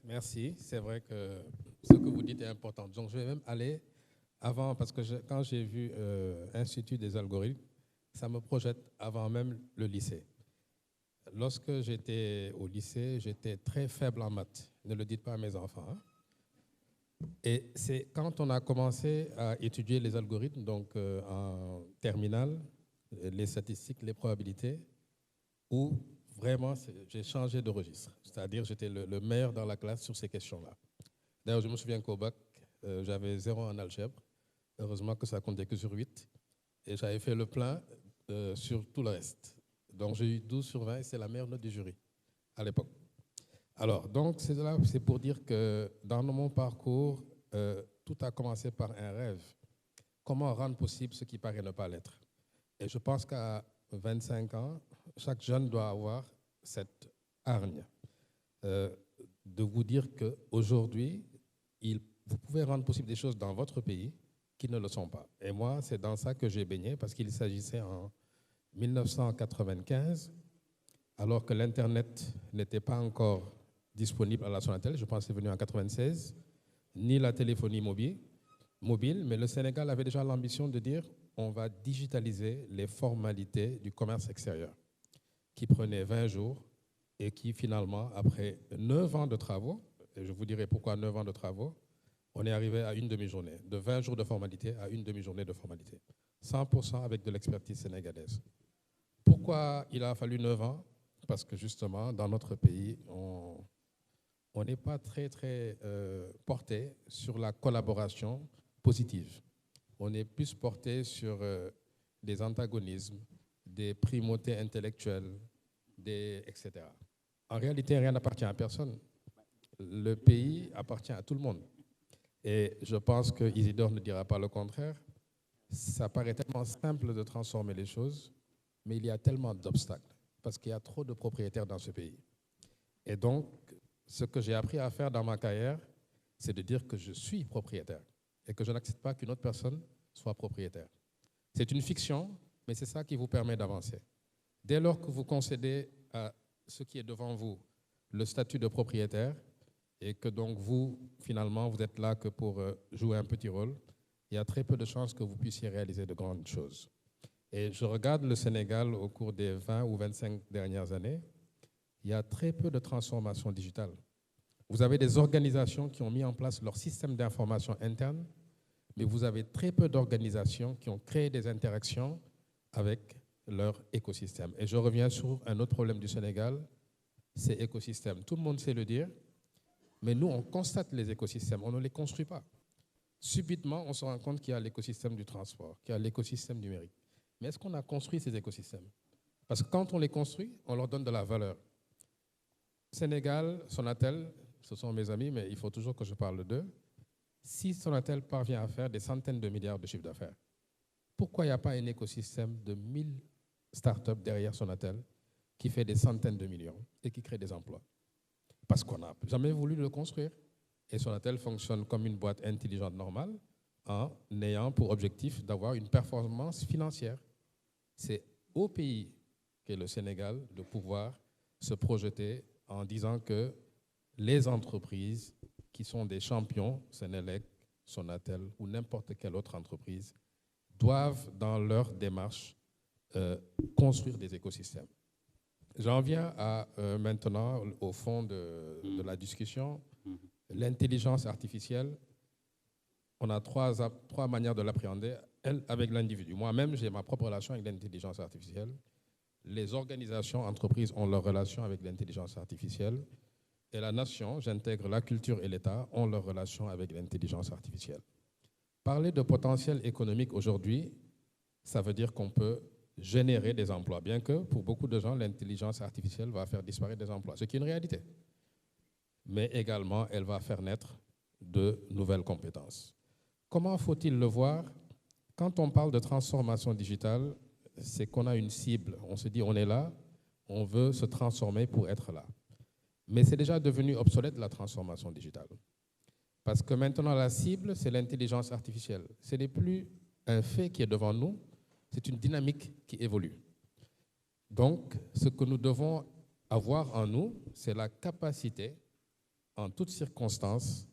Merci. C'est vrai que ce que vous dites est important. Donc, je vais même aller avant, parce que quand j'ai vu Institut des algorithmes, ça me projette avant même le lycée. Lorsque j'étais au lycée, j'étais très faible en maths. Ne le dites pas à mes enfants, hein. Et c'est quand on a commencé à étudier les algorithmes, donc en terminale, les statistiques, les probabilités, où vraiment j'ai changé de registre. C'est-à-dire j'étais le meilleur dans la classe sur ces questions-là. D'ailleurs, je me souviens qu'au bac, j'avais 0 en algèbre. Heureusement que ça comptait que sur 8. Et j'avais fait le plein sur tout le reste. Donc j'ai eu 12 sur 20 et c'est la meilleure note du jury à l'époque. Alors, donc c'est pour dire que dans mon parcours, tout a commencé par un rêve. Comment rendre possible ce qui paraît ne pas l'être? Et je pense qu'à 25 ans, chaque jeune doit avoir cette hargne de vous dire qu'aujourd'hui, vous pouvez rendre possible des choses dans votre pays qui ne le sont pas. Et moi, c'est dans ça que j'ai baigné, parce qu'il s'agissait en 1995, alors que l'Internet n'était pas encore disponible à la Sonatel, je pense que c'est venu en 96, ni la téléphonie mobile, mais le Sénégal avait déjà l'ambition de dire on va digitaliser les formalités du commerce extérieur, qui prenait 20 jours et qui finalement, après 9 ans de travaux, et je vous dirai pourquoi 9 ans de travaux, on est arrivé à une demi-journée, de 20 jours de formalité à une demi-journée de formalité, 100% avec de l'expertise sénégalaise. Pourquoi il a fallu 9 ans? Parce que justement, dans notre pays, on n'est pas très porté sur la collaboration positive. On est plus porté sur des antagonismes, des primautés intellectuelles, etc. En réalité, rien n'appartient à personne. Le pays appartient à tout le monde. Et je pense que Isidore ne dira pas le contraire. Ça paraît tellement simple de transformer les choses, mais il y a tellement d'obstacles, parce qu'il y a trop de propriétaires dans ce pays. Et donc, ce que j'ai appris à faire dans ma carrière, c'est de dire que je suis propriétaire et que je n'accepte pas qu'une autre personne soit propriétaire. C'est une fiction, mais c'est ça qui vous permet d'avancer. Dès lors que vous concédez à ce qui est devant vous le statut de propriétaire et que donc vous, finalement, vous êtes là que pour jouer un petit rôle, il y a très peu de chances que vous puissiez réaliser de grandes choses. Et je regarde le Sénégal au cours des 20 ou 25 dernières années, il y a très peu de transformation digitale. Vous avez des organisations qui ont mis en place leur système d'information interne, mais vous avez très peu d'organisations qui ont créé des interactions avec leur écosystème. Et je reviens sur un autre problème du Sénégal, c'est écosystème. Tout le monde sait le dire, mais nous, on constate les écosystèmes, on ne les construit pas. Subitement, on se rend compte qu'il y a l'écosystème du transport, qu'il y a l'écosystème numérique. Mais est-ce qu'on a construit ces écosystèmes? Parce que quand on les construit, on leur donne de la valeur. Sénégal, Sonatel, ce sont mes amis, mais il faut toujours que je parle d'eux. Si Sonatel parvient à faire des centaines de milliards de chiffre d'affaires, pourquoi il n'y a pas un écosystème de 1000 startups derrière Sonatel qui fait des centaines de millions et qui crée des emplois? Parce qu'on n'a jamais voulu le construire. Et Sonatel fonctionne comme une boîte intelligente normale en ayant pour objectif d'avoir une performance financière. C'est au pays qu'est le Sénégal de pouvoir se projeter en disant que les entreprises qui sont des champions, Sénélec, Sonatel ou n'importe quelle autre entreprise, doivent dans leur démarche construire des écosystèmes. J'en viens maintenant au fond de la discussion. L'intelligence artificielle, on a trois manières de l'appréhender, elle avec l'individu. Moi-même, j'ai ma propre relation avec l'intelligence artificielle. Les organisations, entreprises ont leur relation avec l'intelligence artificielle. Et la nation, j'intègre la culture et l'État, ont leur relation avec l'intelligence artificielle. Parler de potentiel économique aujourd'hui, ça veut dire qu'on peut générer des emplois, bien que pour beaucoup de gens, l'intelligence artificielle va faire disparaître des emplois, ce qui est une réalité. Mais également, elle va faire naître de nouvelles compétences. Comment faut-il le voir? Quand on parle de transformation digitale, c'est qu'on a une cible. On se dit, on est là, on veut se transformer pour être là. Mais c'est déjà devenu obsolète la transformation digitale. Parce que maintenant, la cible, c'est l'intelligence artificielle. Ce n'est plus un fait qui est devant nous, c'est une dynamique qui évolue. Donc, ce que nous devons avoir en nous, c'est la capacité, en toutes circonstances,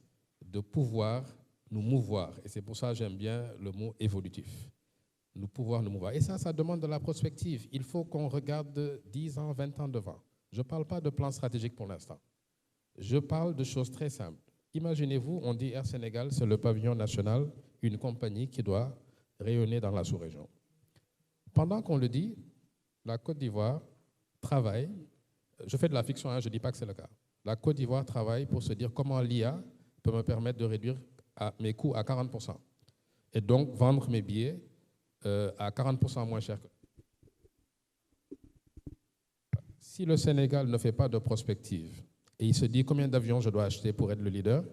de pouvoir nous mouvoir. Et c'est pour ça que j'aime bien le mot évolutif. Nous pouvoir nous mouvoir. Et ça demande de la prospective. Il faut qu'on regarde 10 ans, 20 ans devant. Je ne parle pas de plan stratégique pour l'instant. Je parle de choses très simples. Imaginez-vous, on dit Air Sénégal, c'est le pavillon national, une compagnie qui doit rayonner dans la sous-région. Pendant qu'on le dit, la Côte d'Ivoire travaille, je fais de la fiction, hein, je ne dis pas que c'est le cas. La Côte d'Ivoire travaille pour se dire comment l'IA peut me permettre de réduire mes coûts à 40%. Et donc vendre mes billets à 40% moins cher. Si le Sénégal ne fait pas de prospective et il se dit combien d'avions je dois acheter pour être le leader,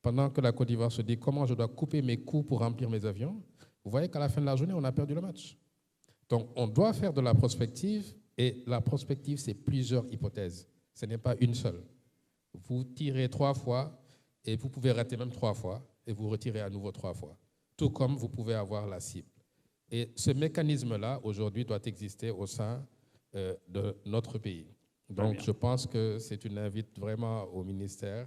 pendant que la Côte d'Ivoire se dit comment je dois couper mes coûts pour remplir mes avions, vous voyez qu'à la fin de la journée, on a perdu le match. Donc on doit faire de la prospective et la prospective, c'est plusieurs hypothèses. Ce n'est pas une seule. Vous tirez 3 fois et vous pouvez rater même 3 fois et vous retirez à nouveau 3 fois. Tout comme vous pouvez avoir la cible. Et ce mécanisme-là, aujourd'hui, doit exister au sein de notre pays. Donc, je pense que c'est une invite vraiment au ministère,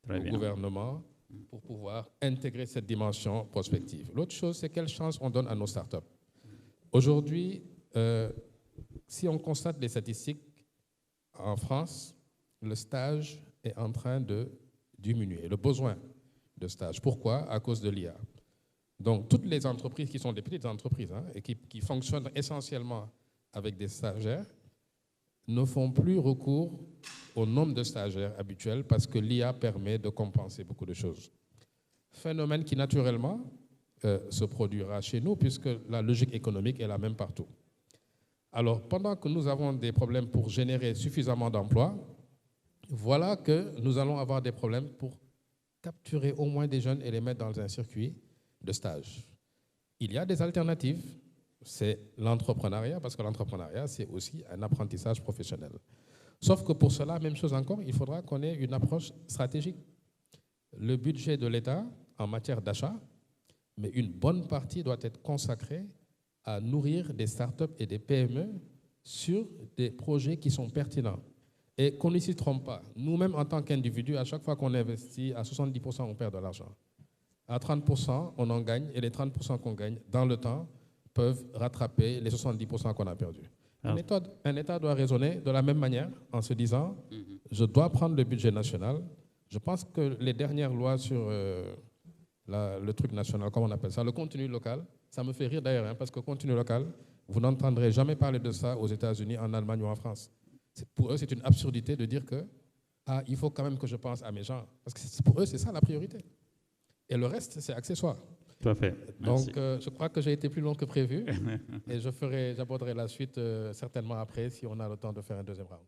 au gouvernement, pour pouvoir intégrer cette dimension prospective. L'autre chose, c'est quelle chance on donne à nos startups. Aujourd'hui, si on constate les statistiques, en France, le stage est en train de diminuer, le besoin de stage. Pourquoi? À cause de l'IA. Donc, toutes les entreprises qui sont des petites entreprises et qui fonctionnent essentiellement avec des stagiaires ne font plus recours au nombre de stagiaires habituels parce que l'IA permet de compenser beaucoup de choses. Phénomène qui, naturellement, se produira chez nous puisque la logique économique est la même partout. Alors, pendant que nous avons des problèmes pour générer suffisamment d'emplois, voilà que nous allons avoir des problèmes pour capturer au moins des jeunes et les mettre dans un circuit de stage. Il y a des alternatives, c'est l'entrepreneuriat, parce que l'entrepreneuriat, c'est aussi un apprentissage professionnel. Sauf que pour cela, même chose encore, il faudra qu'on ait une approche stratégique. Le budget de l'État en matière d'achat, mais une bonne partie doit être consacrée à nourrir des startups et des PME sur des projets qui sont pertinents. Et qu'on ne s'y trompe pas. Nous-mêmes, en tant qu'individus, à chaque fois qu'on investit, à 70%, on perd de l'argent. À 30%, on en gagne, et les 30% qu'on gagne, dans le temps, peuvent rattraper les 70% qu'on a perdus. Un État doit raisonner de la même manière, en se disant, je dois prendre le budget national. Je pense que les dernières lois sur le truc national, comment on appelle ça, le contenu local, ça me fait rire d'ailleurs, parce que contenu local, vous n'entendrez jamais parler de ça aux États-Unis, en Allemagne ou en France. Pour eux, c'est une absurdité de dire que il faut quand même que je pense à mes gens. Parce que pour eux, c'est ça la priorité. Et le reste, c'est accessoire. Tout à fait. Donc, je crois que j'ai été plus long que prévu. Et j'aborderai la suite certainement après, si on a le temps de faire un deuxième round.